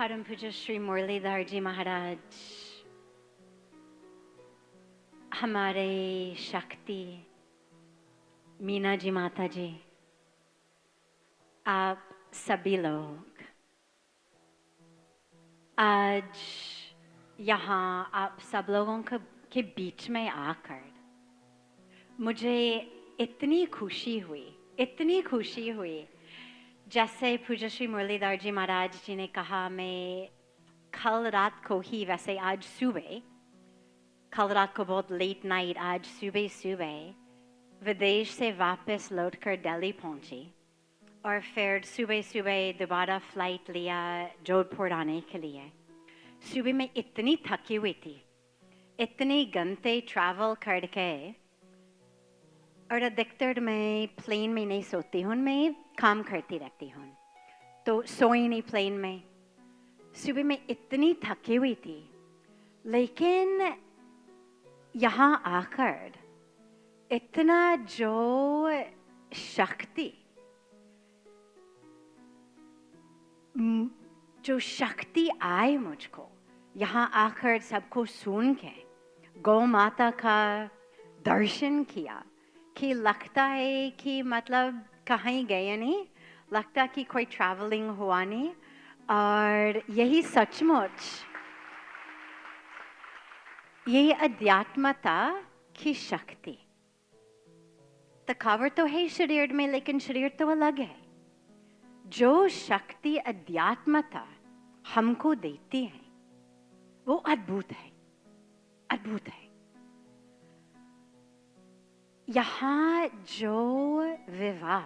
परम पूज्य श्री मुरलीधर जी महाराज, हमारे शक्ति मीना जी माता जी, आप सभी लोग आज यहाँ आप सब लोगों के बीच में आकर मुझे इतनी खुशी हुई। जैसे पूज्य श्री मुरलीधर जी महाराज जी ने कहा, मैं कल रात को ही, वैसे आज सुबह, कल रात को बहुत लेट नाइट, आज सुबह विदेश से वापस लौटकर दिल्ली पहुंची और फिर सुबह दोबारा फ्लाइट लिया जोधपुर आने के लिए। सुबह में इतनी थकी हुई थी, इतने घंटे ट्रैवल करके, और अधिकतर मैं प्लेन में नहीं सोती हूँ, मैं काम करती रहती हूँ, तो सोई नहीं प्लेन में। सुबह में इतनी थकी हुई थी, लेकिन यहाँ आकर इतना जो शक्ति आई मुझको, यहाँ आकर सबको सुन के, गौ माता का दर्शन किया, कि लगता है कि मतलब कहीं गए नहीं, लगता कि कोई ट्रैवलिंग हुआ नहीं। और यही सचमुच यही अध्यात्मता की शक्ति। थकावट तो है शरीर में, लेकिन शरीर तो अलग है। जो शक्ति अध्यात्मता हमको देती है वो अद्भुत है, अद्भुत है। यहाँ जो विवाह,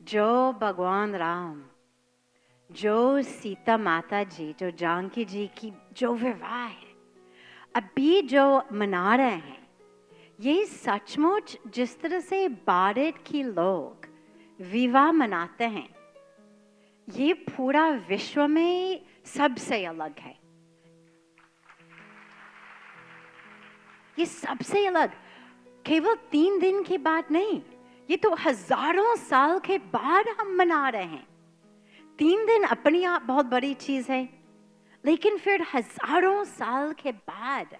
जो भगवान राम, जो सीता माता जी, जो जानकी जी की जो विवाह है, अभी जो मना रहे हैं, ये सचमुच जिस तरह से भारत के लोग विवाह मनाते हैं, ये पूरा विश्व में सबसे अलग है। ये सबसे अलग, केवल 3 दिन की बात नहीं, ये तो हजारों साल के बाद हम मना रहे हैं। 3 दिन अपनी आप बहुत बड़ी चीज है, लेकिन फिर हजारों साल के बाद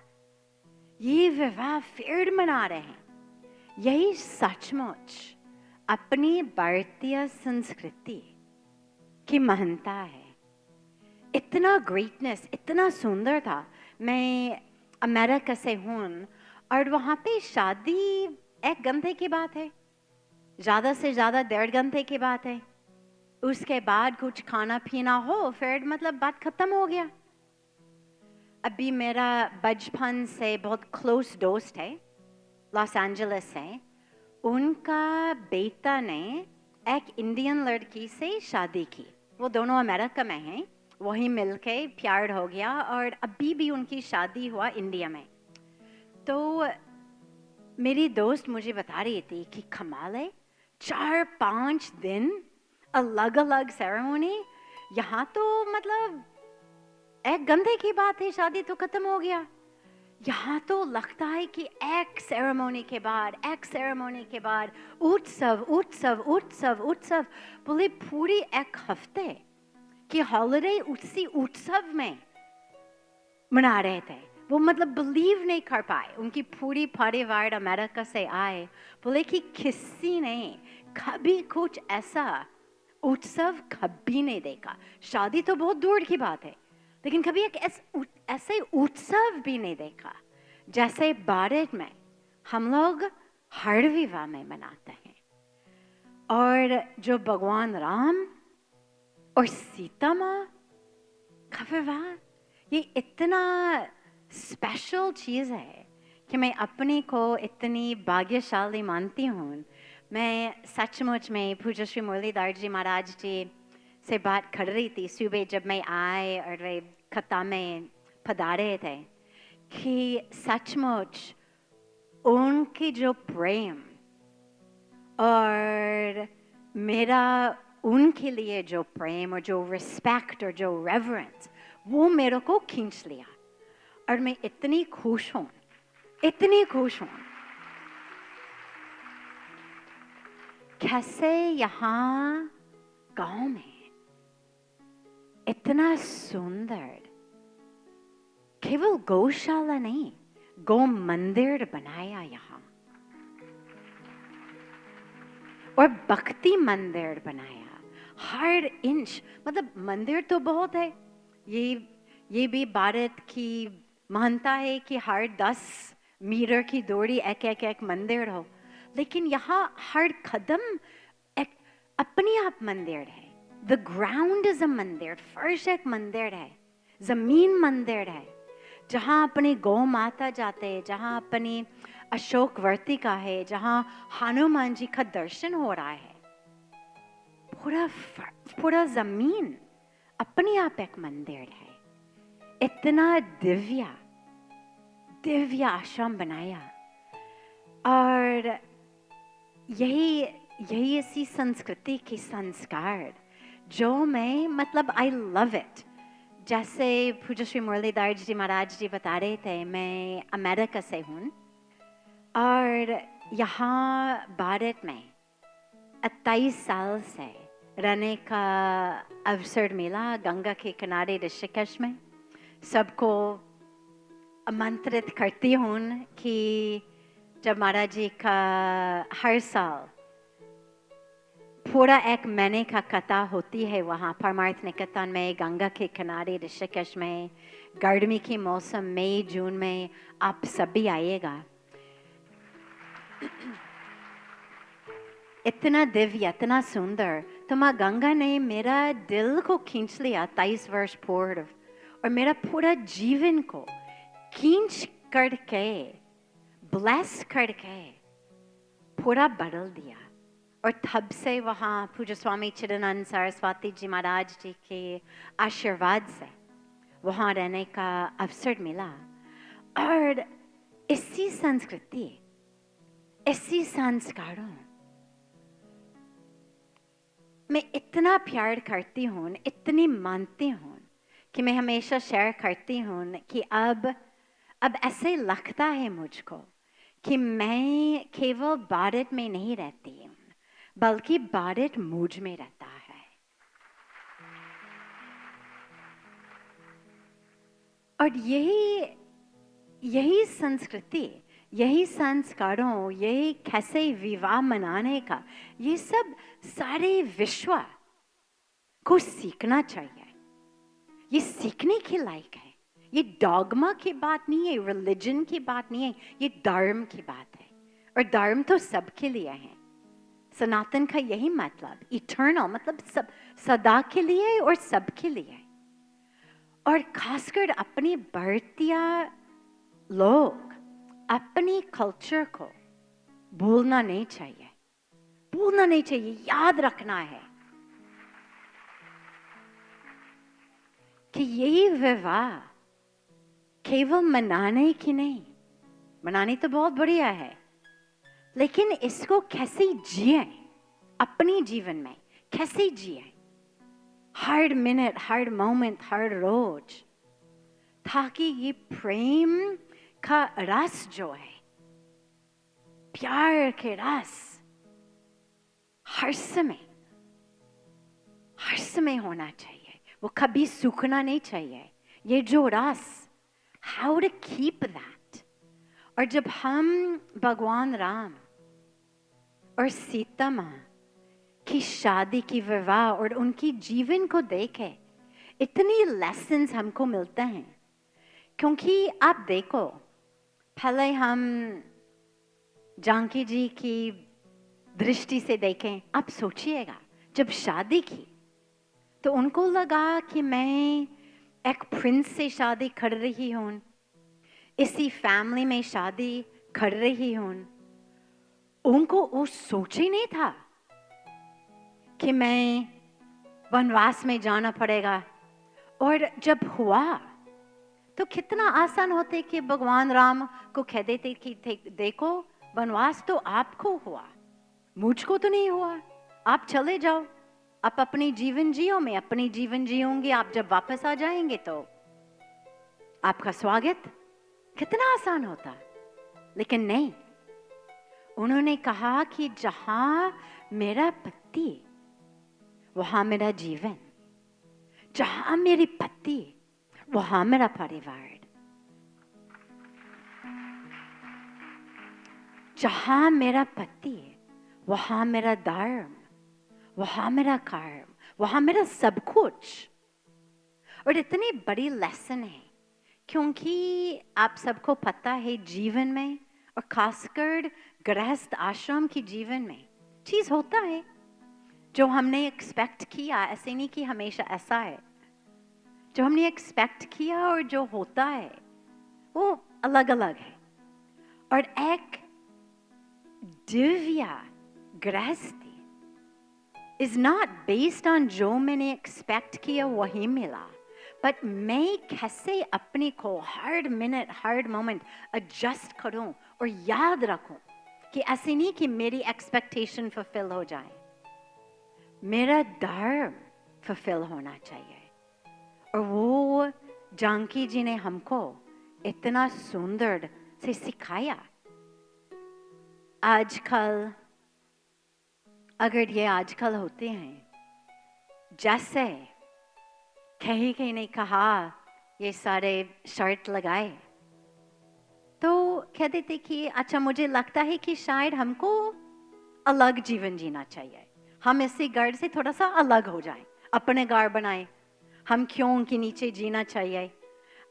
ये विवाह फिर मना रहे हैं। यही सचमुच अपनी भारतीय संस्कृति की महानता है। इतना ग्रेटनेस, इतना सुंदर था। मैं अमेरिका से हूँ और वहाँ पे शादी 1 घंटे की बात है, ज़्यादा से ज़्यादा 1.5 घंटे की बात है। उसके बाद कुछ खाना पीना हो, फिर मतलब बात खत्म हो गया। अभी मेरा बचपन से बहुत क्लोज दोस्त है, लॉस एंजलिस से, उनका बेटा ने एक इंडियन लड़की से शादी की। वो दोनों अमेरिका में हैं, वहीं मिलके प्यार हो गया और अभी भी उनकी शादी हुआ इंडिया में। तो मेरी दोस्त मुझे बता रही थी कि कमाल है, 4-5 दिन अलग अलग सेरेमनी। यहाँ तो मतलब 1 घंटे की बात है, शादी तो खत्म हो गया। यहाँ तो लगता है कि एक सेरेमनी के बाद एक सेरेमनी के बाद उत्सव उत्सव उत्सव उत्सव, बोले पूरी 1 हफ्ते की हॉलिडे उसी उत्सव में मना रहे थे। वो मतलब बिलीव नहीं कर पाए, उनकी पूरी परिवार अमेरिका से आए, बोले कि किसी ने कभी कुछ ऐसा उत्सव कभी नहीं देखा। शादी तो बहुत दूर की बात है, लेकिन कभी एक ऐसे उत्सव भी नहीं देखा जैसे भारत में हम लोग हर विवाह में मनाते हैं। और जो भगवान राम और सीता माँ का विवाह, ये इतना स्पेशल चीज़ है कि मैं अपने को इतनी भाग्यशाली मानती हूँ। मैं सचमुच में पूज्य श्री मुरलीधर जी महाराज जी से बात कर रही थी सुबह जब मैं आए और वे खत्ता में पधारे थे, कि सचमुच उनकी जो प्रेम और मेरा उनके लिए जो प्रेम और जो रिस्पेक्ट और जो रेवरेंस, वो मेरे को खींच लिया। और मैं इतनी खुश हूँ, इतनी खुश हूँ। कैसे यहाँ गांव में इतना सुंदर, केवल गौशाला नहीं, गौ मंदिर बनाया यहाँ, और भक्ति मंदिर बनाया। हर इंच, मतलब मंदिर तो बहुत है, ये भी भारत की मान्यता है कि हर 10 मीटर की दूरी एक मंदिर हो, लेकिन यहाँ हर कदम एक अपने आप मंदिर है। द ग्राउंड इज अ मंदिर, फर्श एक मंदिर है, जमीन मंदिर है, जहाँ अपने गौ माता जाते हैं, जहाँ अपनी अशोक वर्तिका है, जहाँ हनुमान जी का दर्शन हो रहा है। पूरा जमीन अपने आप एक मंदिर है। इतना दिव्य आश्रम बनाया, और यही ऐसी संस्कृति की संस्कार जो मैं, मतलब आई लव इट। जैसे पूज्य श्री मुरलीधर जी महाराज जी बता रहे थे, मैं अमेरिका से हूँ, और यहाँ भारत में 28 साल से रहने का अवसर मिला। गंगा के किनारे ऋषिकेश में सबको आमंत्रित करती हूँ कि जब महाराज जी का हर साल पूरा 1 महीने का कथा होती है वहाँ परमार्थ निकेतन में, गंगा के किनारे ऋषिकेश में, गर्मी के मौसम मई जून में, आप सभी आइएगा। इतना दिव्य, इतना सुंदर, तो माँ गंगा ने मेरा दिल को खींच लिया 23 वर्ष पूर्व, और मेरा पूरा जीवन को खींच करके, ब्लेस करके पूरा बदल दिया। और तब से वहाँ पूज्य स्वामी चिदानंद सरस्वती जी महाराज जी के आशीर्वाद से वहाँ रहने का अवसर मिला। और इसी संस्कृति, इसी संस्कारों मैं इतना प्यार करती हूँ, इतनी मानती हूँ कि मैं हमेशा शेयर करती हूँ कि अब ऐसे लगता है मुझको कि मैं केवल भारत में नहीं रहती हूँ, बल्कि भारत मुझ में रहता है। और यही संस्कृति, यही संस्कारों, यही कैसे विवाह मनाने का, ये सब सारे विश्व को सीखना चाहिए। ये सीखने के लायक है। ये डॉगमा की बात नहीं है, रिलीजन की बात नहीं है, ये धर्म की बात है। और धर्म तो सबके लिए है। सनातन का यही मतलब, इटर्नल मतलब सब, सदा के लिए और सबके लिए। और खासकर अपने भारतीय लोग अपनी कल्चर को भूलना नहीं चाहिए, भूलना नहीं चाहिए, याद रखना है कि यही विवाह केवल मनाने की नहीं, मनाने तो बहुत बढ़िया है, लेकिन इसको कैसे जिए, अपने जीवन में कैसे जिए, हर मिनट, हर मोमेंट, हर रोज, ताकि ये प्रेम का रस जो है, प्यार के रस हर समय होना चाहिए, वो कभी सूखना नहीं चाहिए। ये जो रस, हाउ टू कीप दैट। और जब हम भगवान राम और सीता माँ की शादी की विवाह और उनकी जीवन को देखे, इतनी लेसन्स हमको मिलते हैं। क्योंकि आप देखो, पहले हम जानकी जी की दृष्टि से देखें, आप सोचिएगा जब शादी की तो उनको लगा कि मैं एक प्रिंस से शादी कर रही हूँ, इसी फैमिली में शादी कर रही हूँ। उनको वो सोच ही नहीं था कि मैं वनवास में जाना पड़ेगा। और जब हुआ तो कितना आसान होते कि भगवान राम को कह देते कि देखो, वनवास तो आपको हुआ, मुझको तो नहीं हुआ, आप चले जाओ, आप अपनी जीवन जियो, मैं अपनी जीवन जीऊंगी, आप जब वापस आ जाएंगे तो आपका स्वागत। कितना आसान होता, लेकिन नहीं, उन्होंने कहा कि जहां मेरा पति वहां मेरा जीवन, जहां मेरी पति वहां मेरा परिवार, जहां मेरा पति वहां मेरा धर्म, वहां मेरा कर्म, वहां मेरा सब कुछ। और इतनी बड़ी लेसन है, क्योंकि आप सबको पता है जीवन में, और खासकर गृहस्थ आश्रम की जीवन में चीज होता है जो हमने एक्सपेक्ट किया। ऐसे नहीं कि हमेशा ऐसा है, जो हमने एक्सपेक्ट किया और जो होता है वो अलग अलग है। और एक दिव्य गृहस्थी is not based on जो मैंने एक्सपेक्ट किया वही मिला, बट मैं कैसे अपने को हर मिनट हर मोमेंट एडजस्ट करूं और याद रखूं कि ऐसे नहीं कि मेरी एक्सपेक्टेशन फुलफिल हो जाए, मेरा धर्म फुलफिल होना चाहिए। और वो जानकी जी ने हमको इतना सुंदर से सिखाया। आजकल अगर ये आजकल होते हैं, जैसे कहीं ने कहा ये सारे शर्ट लगाए, तो कहते थे कि अच्छा मुझे लगता है कि शायद हमको अलग जीवन जीना चाहिए, हम इसी घर से थोड़ा सा अलग हो जाएं, अपने घर बनाएं, हम क्यों के नीचे जीना चाहिए।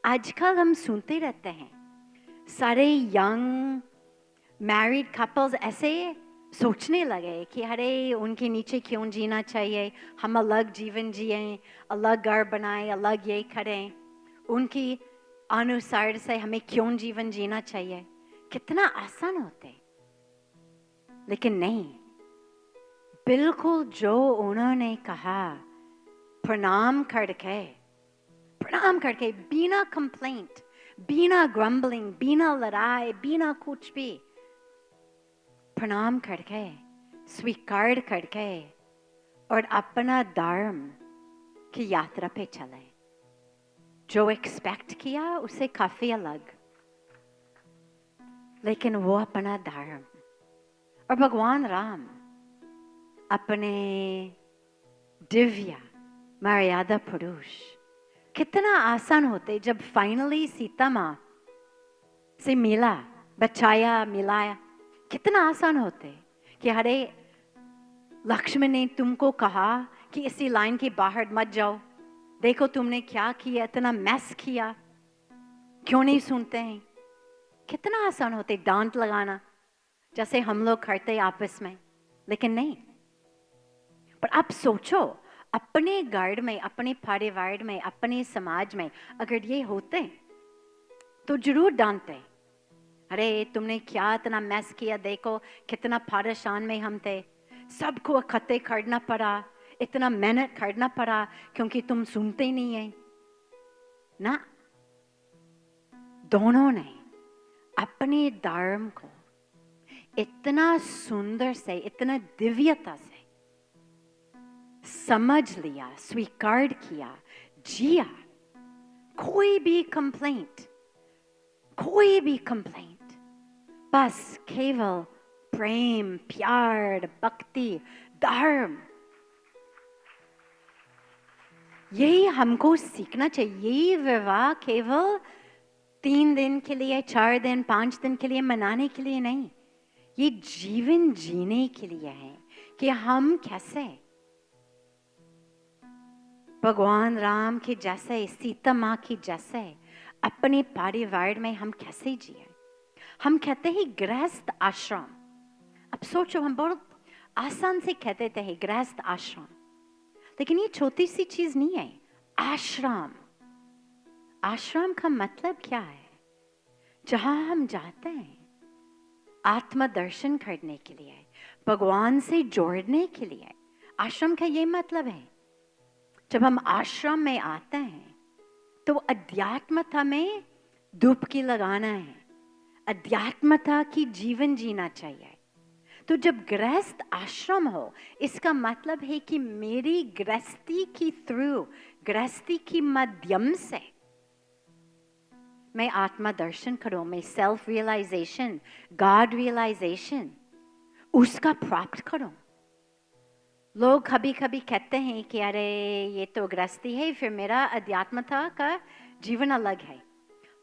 आजकल हम सुनते रहते हैं सारे यंग मैरिड कपल्स ऐसे सोचने लगे कि अरे उनके नीचे क्यों जीना चाहिए, हम अलग जीवन जिए, अलग घर बनाए, अलग ये करें, उनकी अनुसार से हमें क्यों जीवन जीना चाहिए। कितना आसान होते, लेकिन नहीं, बिल्कुल जो उन्होंने कहा, प्रणाम करके बिना कंप्लेंट, बिना ग्रम्बलिंग, बिना लड़ाई, बिना कुछ भी, प्रणाम करके स्वीकार करके और अपना धर्म की यात्रा पे चले। जो एक्सपेक्ट किया उससे काफी अलग, लेकिन वो अपना धर्म। और भगवान राम अपने दिव्य मर्यादा पुरुष कितना आसान होते जब फाइनली सीता माँ से मिला, बचाया, मिलाया, कितना आसान होते कि अरे लक्ष्मण ने तुमको कहा कि इसी लाइन के बाहर मत जाओ, देखो तुमने क्या किया, इतना मैस किया, क्यों नहीं सुनते हैं। कितना आसान होते डांट लगाना जैसे हम लोग करते आपस में, लेकिन नहीं। पर आप सोचो अपने घर में, अपने परिवार में, अपने समाज में अगर ये होते तो जरूर डांटते, अरे तुमने क्या इतना मैस किया, देखो कितना परेशान में हम थे, सबको इकट्ठे करना पड़ा, इतना मेहनत करना पड़ा क्योंकि तुम सुनते ही नहीं है ना। दोनों ने अपने धर्म को इतना सुंदर से, इतना दिव्यता से समझ लिया, स्वीकार किया, जिया। कोई भी कंप्लेंट, बस केवल प्रेम, प्यार, भक्ति, धर्म, यही हमको सीखना चाहिए। यही विवाह केवल 3 दिन के लिए, 4 दिन, 5 दिन के लिए मनाने के लिए नहीं, ये जीवन जीने के लिए है कि हम कैसे भगवान राम के जैसे, सीता माँ की जैसे अपने परिवार में हम कैसे जिए। हम कहते हैं गृहस्थ आश्रम, अब सोचो हम बहुत आसान से कहते थे गृहस्थ आश्रम, लेकिन ये छोटी सी चीज नहीं है। आश्रम, आश्रम का मतलब क्या है? जहां हम जाते हैं आत्मदर्शन करने के लिए, भगवान से जोड़ने के लिए। आश्रम का ये मतलब है, जब हम आश्रम में आते हैं तो अध्यात्मता में डुबकी लगाना है, अध्यात्मता की जीवन जीना चाहिए। तो जब गृहस्थ आश्रम हो, इसका मतलब है कि मेरी गृहस्थी की थ्रू, गृहस्थी की माध्यम से मैं आत्मा दर्शन करूं, मैं सेल्फ रियलाइजेशन, गॉड रियलाइजेशन उसका प्राप्त करूं। लोग कभी कभी कहते हैं कि अरे ये तो गृहस्थी है, फिर मेरा अध्यात्मता का जीवन अलग है।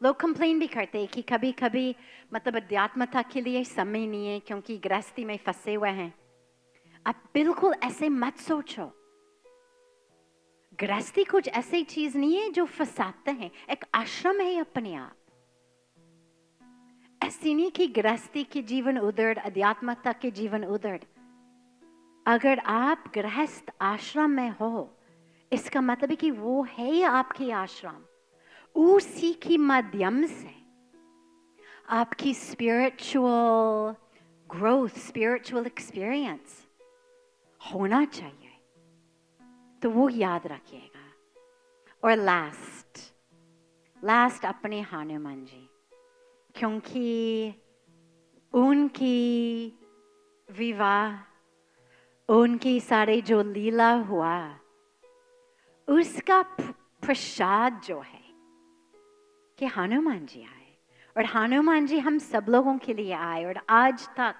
लोग कंप्लेन भी करते हैं कि कभी कभी मतलब अध्यात्मता के लिए समय नहीं है क्योंकि गृहस्थी में फंसे हुए हैं। आप बिल्कुल ऐसे मत सोचो। गृहस्थी कुछ ऐसी चीज नहीं है जो फंसाते हैं, एक आश्रम है अपने आप। ऐसी नहीं कि गृहस्थी के जीवन उधर, अध्यात्मता के जीवन उधर। अगर आप गृहस्थ आश्रम में हो, इसका मतलब है कि वो है आपकी आश्रम। उसी के माध्यम से आपकी स्पिरिचुअल ग्रोथ, स्पिरिचुअल एक्सपीरियंस होना चाहिए। तो वो याद रखिएगा। और लास्ट अपने हनुमान जी, क्योंकि उनकी विवाह, उनकी सारे जो लीला हुआ, उसका प्रसाद जो है कि हनुमान जी आए। और हनुमान जी हम सब लोगों के लिए आए, और आज तक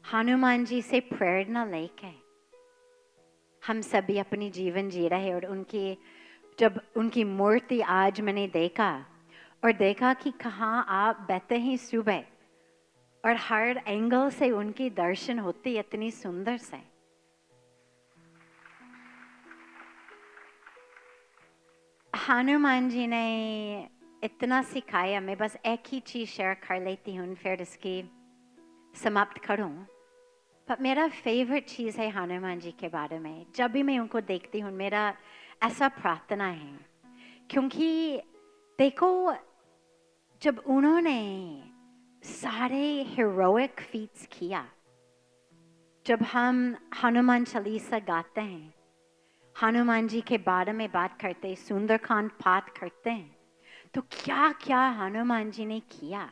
हनुमान जी से प्रेरणा लेके हम सभी अपनी जीवन जी रहे। और जब उनकी मूर्ति आज मैंने देखा, और देखा कि कहाँ आप बैठे हैं सुबह, और हर एंगल से उनकी दर्शन होती इतनी सुंदर से। हनुमान जी ने इतना सिखाया। मैं बस एक ही चीज शेयर कर लेती हूँ, फिर इसकी समाप्त करूँ। पर मेरा फेवरेट चीज़ है हनुमान जी के बारे में। जब भी मैं उनको देखती हूँ, मेरा ऐसा प्रार्थना है, क्योंकि देखो जब उन्होंने सारे हीरोइक फीट्स किया, जब हम हनुमान चालीसा गाते हैं, हनुमान जी के बारे में बात करते हैं, सुंदरकांड पाठ करते हैं, तो क्या क्या हनुमान जी ने किया।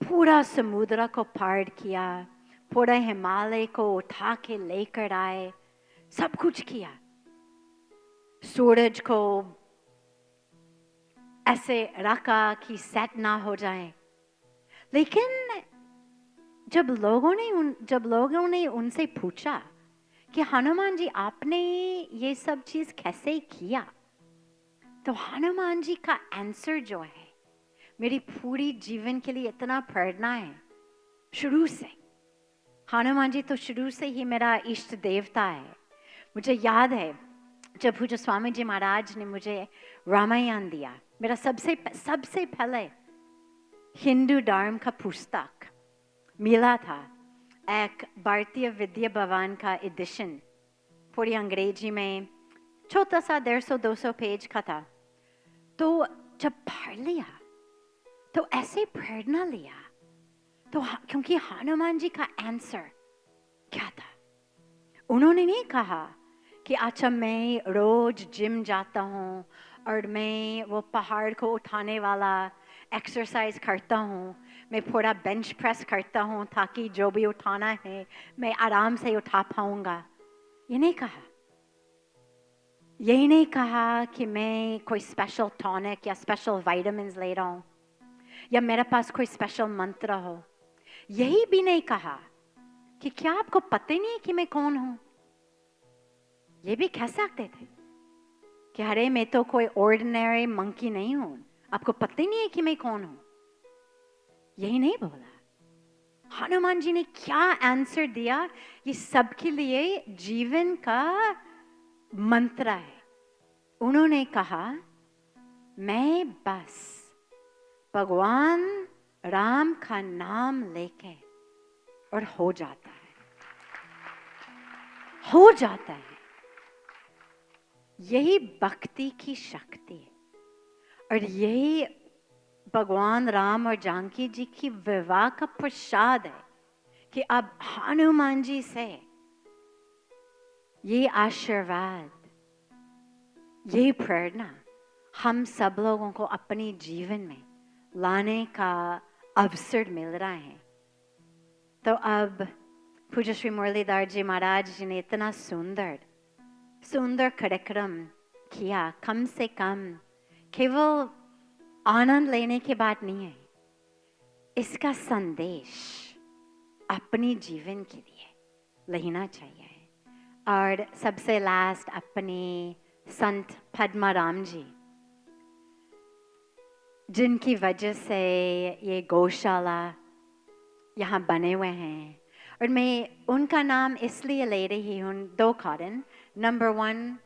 पूरा समुद्र को पार किया, पूरा हिमालय को उठा के लेकर आए, सब कुछ किया। सूरज को ऐसे रखा कि सेट ना हो जाए। लेकिन जब लोगों ने उनसे पूछा कि हनुमान जी आपने ये सब चीज कैसे किया, तो हनुमान जी का आंसर जो है मेरी पूरी जीवन के लिए इतना प्रेरणा है। शुरू से हनुमान जी तो शुरू से ही मेरा इष्ट देवता है। मुझे याद है जब पूज्य स्वामी जी महाराज ने मुझे रामायण दिया, मेरा सबसे पहले हिंदू धर्म का पुस्तक मिला था, एक भारतीय विद्या भवन का एडिशन, पूरी अंग्रेजी में, छोटा सा 150-200 पेज का था। तो जब पढ़ लिया तो ऐसे प्रेरणा लिया। तो क्योंकि हनुमान जी का आंसर क्या था, उन्होंने नहीं कहा कि अच्छा मैं रोज जिम जाता हूँ और मैं वो पहाड़ को उठाने वाला एक्सरसाइज करता हूँ, मैं पूरा बेंच प्रेस करता हूँ ताकि जो भी उठाना है मैं आराम से उठा पाऊंगा। ये नहीं कहा। यही नहीं कहा कि मैं कोई स्पेशल टॉनिक या स्पेशल विटामिन्स ले रहा हूँ, या मेरे पास कोई स्पेशल मंत्र हो। यही भी नहीं कहा कि क्या आपको पता ही नहीं कि मैं कौन हूं। ये भी कह सकते थे कि अरे मैं तो कोई ऑर्डिनरी मंकी नहीं हूं, आपको पता ही नहीं है कि मैं कौन हूं। यही नहीं बोला। हनुमान जी ने क्या आंसर दिया, ये सबके लिए जीवन का मंत्र है। उन्होंने कहा मैं बस भगवान राम का नाम लेके, और हो जाता है, हो जाता है। यही भक्ति की शक्ति है, और यही भगवान राम और जानकी जी की विवाह का प्रसाद है कि अब हनुमान जी से ये आशीर्वाद, ये प्रेरणा हम सब लोगों को अपने जीवन में लाने का अवसर मिल रहा है। तो अब पूज्य श्री मुरलीधर जी महाराज जी ने इतना सुंदर कार्यक्रम किया। कम से कम केवल आनंद लेने की बात नहीं है, इसका संदेश अपने जीवन के लिए लेना चाहिए। और सबसे लास्ट अपने संत पद्माराम जी, जिनकी वजह से ये गौशाला यहाँ बने हुए हैं। और मैं उनका नाम इसलिए ले रही हूँ, 2 कारण। नंबर 1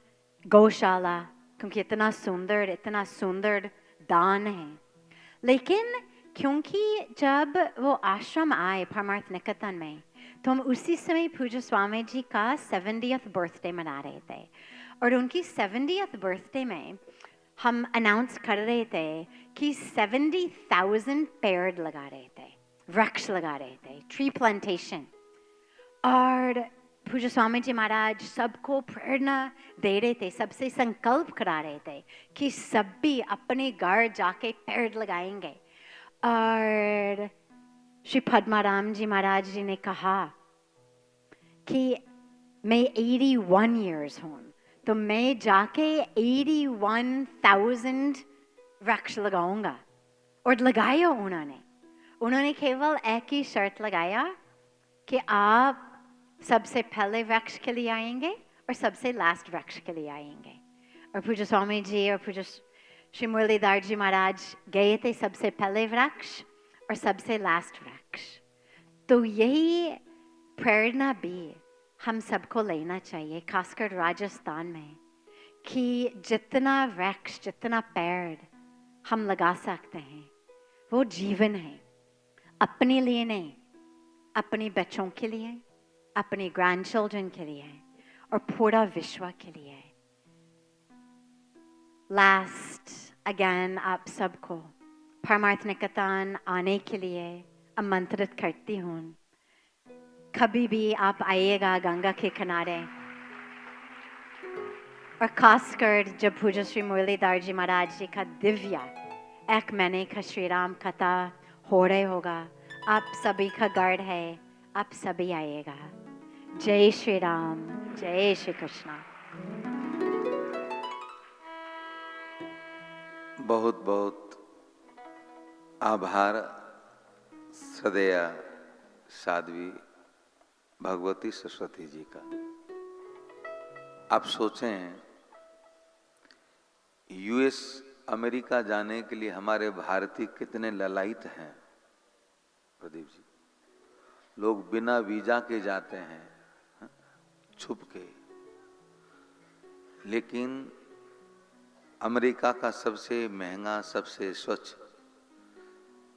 गौशाला, क्योंकि इतना सुंदर दान है। लेकिन क्योंकि जब वो आश्रम आए परमार्थ निकेतन में, तो हम उसी समय पूज्य स्वामी जी का 70th बर्थडे मना रहे थे। और उनकी 70th बर्थडे में हम अनाउंस कर रहे थे कि 70,000 पेड़ लगा रहे थे, वृक्ष लगा रहे थे, ट्री प्लांटेशन। और पूज्य स्वामी जी महाराज सबको प्रेरणा दे रहे थे, सबसे संकल्प करा रहे थे कि सब भी अपने घर जाके पेड़ लगाएंगे। और श्री पद्माराम जी महाराज जी ने कहा कि मैं 81 years हूँ, तो मैं जाके 81,000 वृक्ष लगाऊंगा। और लगाया उन्होंने केवल एक ही शर्त लगाया कि आप सबसे पहले वृक्ष के लिए आएंगे और सबसे लास्ट वृक्ष के लिए आएंगे। और पूज्य स्वामी जी और पूज्य श्री मुरलीधर जी महाराज गए थे सबसे पहले वृक्ष और सबसे लास्ट वृक्ष। तो यही प्रेरणा भी हम सबको लेना चाहिए, खासकर राजस्थान में, कि जितना वृक्ष, जितना पेड़ हम लगा सकते हैं वो जीवन है। अपने लिए नहीं, अपने बच्चों के लिए, अपने ग्रैंड चिल्ड्रन के लिए और पूरा विश्व के लिए। लास्ट अगेन आप सबको परमार्थ निकेतन आने के लिए आमंत्रित करती हूँ। कभी भी आप आइएगा गंगा के किनारे, और खासकर जब पूज्य श्री मुरलीधर जी महाराज जी का दिव्य 1 महीने का श्री राम कथा हो रहे होगा, आप सभी का गर्ड है, आप सभी आइएगा। जय श्री राम, जय श्री कृष्णा। बहुत बहुत आभार श्रद्धेय साध्वी भगवती सरस्वती जी का। आप सोचें, यूएस अमेरिका जाने के लिए हमारे भारतीय कितने ललायित हैं प्रदीप जी। लोग बिना वीजा के जाते हैं, छुप के। लेकिन अमेरिका का सबसे महंगा, सबसे स्वच्छ,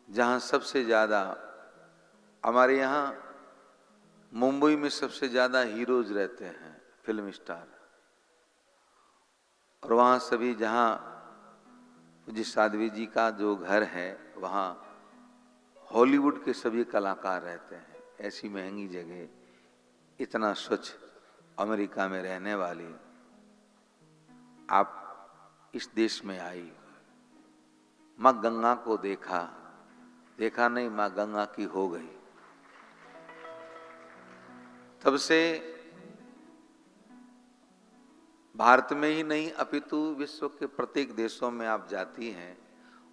जहां सबसे ज्यादा, हमारे यहाँ मुंबई में सबसे ज्यादा हीरोज रहते हैं, फिल्म स्टार, और वहाँ सभी, जहाँ जिस साध्वी जी का जो घर है वहाँ हॉलीवुड के सभी कलाकार रहते हैं। ऐसी महंगी जगह, इतना स्वच्छ अमेरिका में रहने वाली आप इस देश में आई, माँ गंगा को देखा नहीं, माँ गंगा की हो गई। तब से भारत में ही नहीं अपितु विश्व के प्रत्येक देशों में आप जाती हैं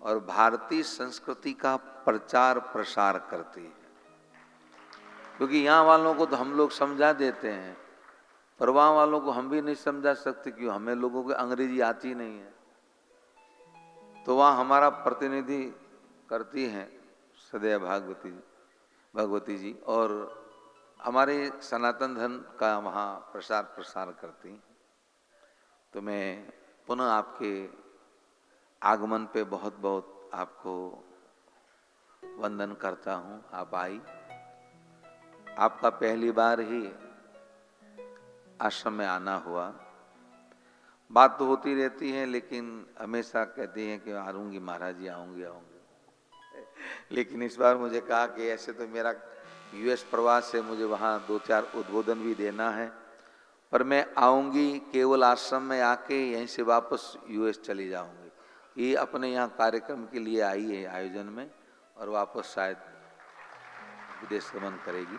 और भारतीय संस्कृति का प्रचार प्रसार करती है। क्योंकि यहाँ वालों को तो हम लोग समझा देते हैं, पर वहाँ वालों को हम भी नहीं समझा सकते, क्यों, हमें लोगों को अंग्रेजी आती नहीं है। तो वहाँ हमारा प्रतिनिधि करती हैं सदैव भगवती जी, और हमारे सनातन धर्म का वहाँ प्रसार प्रसार करती हैं। तो मैं पुनः आपके आगमन पे बहुत बहुत आपको वंदन करता हूँ। आप आई, आपका पहली बार ही आश्रम में आना हुआ। बात तो होती रहती है, लेकिन हमेशा कहती हैं कि आऊँगी महाराज जी, आऊँगी। लेकिन इस बार मुझे कहा कि ऐसे तो मेरा यूएस प्रवास है, मुझे वहाँ 2-4 उद्बोधन भी देना है, पर मैं आऊँगी केवल आश्रम में आके यहीं से वापस यूएस चली जाऊँगी। ये अपने यहाँ कार्यक्रम के लिए आई है आयोजन में, और वापस शायद विदेश गमन करेगी।